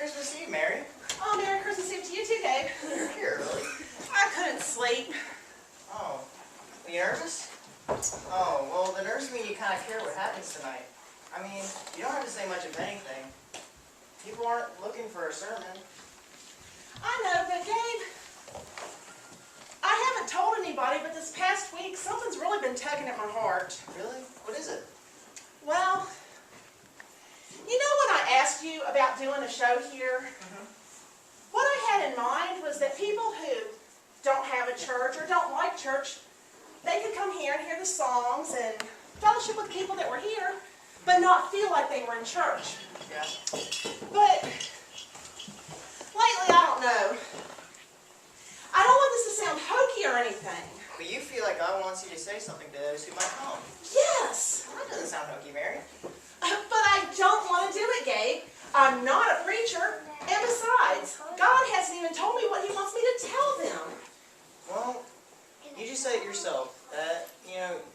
Christmas Eve, Mary. Oh, Merry Christmas Eve to you too, Dave. You're here early. I couldn't sleep. Oh. Are you nervous? Oh, well, the nerves mean you kind of care what happens tonight. I mean, you don't have to say much of anything. People aren't looking for a sermon. I know, but Gabe, I haven't told anybody, but this past week, something's really been tugging at my heart. Really? What is it? Well, you know when I asked you about doing a show here? What I had in mind was that people who don't have a church or don't like church, they could come here and hear the songs and fellowship with people that were here, but not feel like they were in church. Yeah. But lately, I don't know. I don't want this to sound hokey or anything. But you feel like God wants you to say something to those who might come. Yes. Well, that doesn't sound hokey, Mary. But I don't want to do it, Gabe. I'm not a preacher. And besides, God hasn't even told me what He wants me to tell them. Well, you just said it yourself that,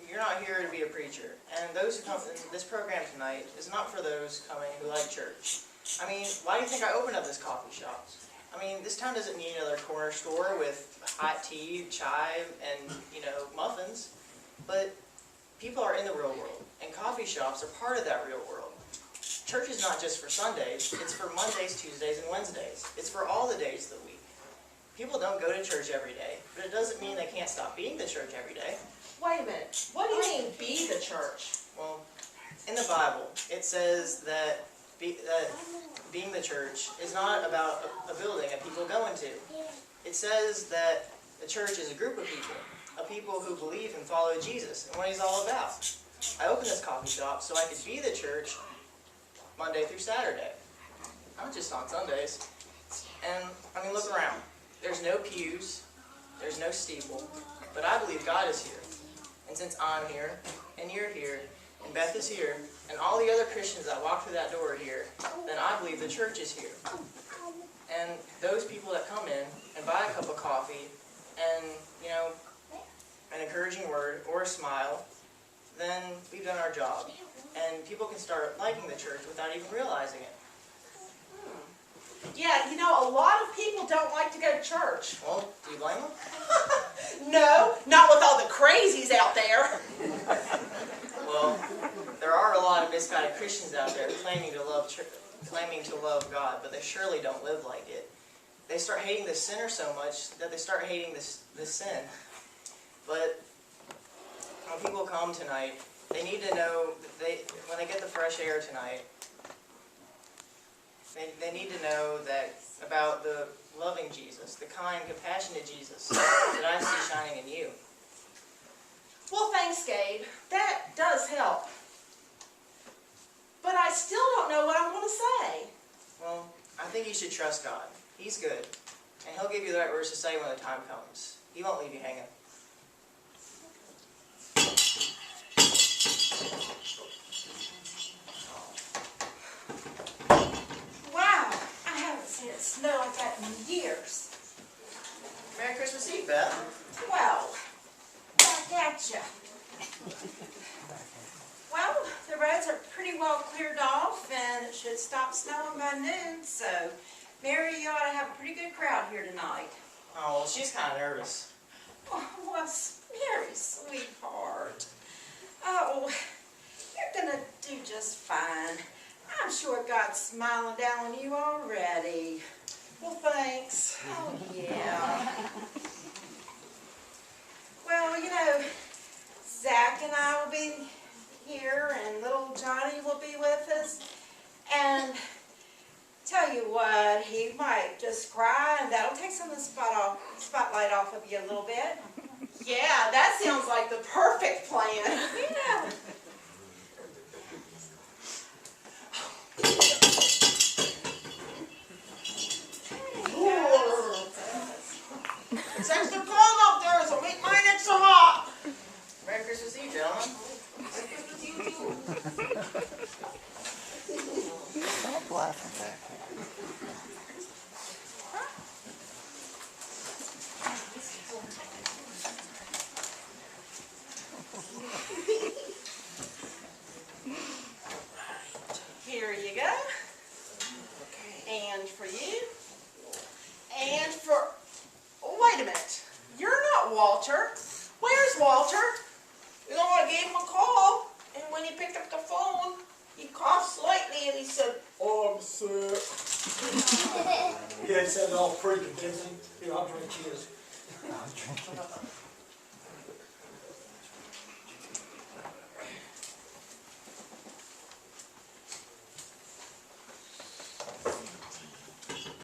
you're not here to be a preacher. And those who come to this program tonight is not for those coming who like church. I mean, why do you think I opened up this coffee shop? I mean, this town doesn't need another corner store with hot tea, chai, and, muffins. But people are in the real world, and coffee shops are part of that real world. Church is not just for Sundays, it's for Mondays, Tuesdays, and Wednesdays. It's for all the days of the week. People don't go to church every day, but it doesn't mean they can't stop being the church every day. Wait a minute. What do you mean, be the church? Well, in the Bible, it says that being the church is not about a building that people go into. It says that the church is a group of people who believe and follow Jesus and what He's all about. I opened this coffee shop so I could be the church Monday through Saturday, not just on Sundays. And, look around. There's no pews, there's no steeple, but I believe God is here. And since I'm here, and you're here, and Beth is here, and all the other Christians that walk through that door are here, then I believe the church is here. And those people that come in and buy a cup of coffee and, an encouraging word or a smile, then we've done our job. And people can start liking the church without even realizing it. Yeah, a lot of people don't like to go to church. Well, do you blame them? No, not with all the crazies out there. Well, there are a lot of misguided Christians out there claiming to love God, but they surely don't live like it. They start hating the sinner so much that they start hating the sin. But when people come tonight, they need to know that when they get the fresh air tonight, they need to know that about the loving Jesus, the kind, compassionate Jesus that I see shining in you. Well, thanks, Gabe. That does help. But I still don't know what I'm going to say. Well, I think you should trust God. He's good, and He'll give you the right words to say when the time comes. He won't leave you hanging. Wow, I haven't seen it snow like that in years. Merry Christmas Eve, Beth. Well, back at ya. Well, the roads are pretty well cleared off, and it should stop snowing by noon, so Mary, you ought to have a pretty good crowd here tonight. Oh, well, she's kind of nervous. Oh, well, Mary, sweetheart. Oh, you're going to do just fine. I'm sure God's smiling down on you already. Well, thanks. Oh, yeah. Well, Zach and I will be here, and little Johnny will be with us. And tell you what, he might just cry, and that'll take some of the spotlight off of you a little bit. Yeah, that sounds like the perfect plan. Yeah. It's extra cold up there, so make mine extra hot. Merry Christmas Eve, gentlemen. Merry Christmas to you too. Stop laughing back Here you go. And and for you, and for, oh, wait a minute, you're not Walter. Where's Walter? You know, I gave him a call, and when he picked up the phone, he coughed slightly and he said, "Oh, I'm sick." Yeah, it said it all pretty convincing. Here, I'll drink his. I'm drinking.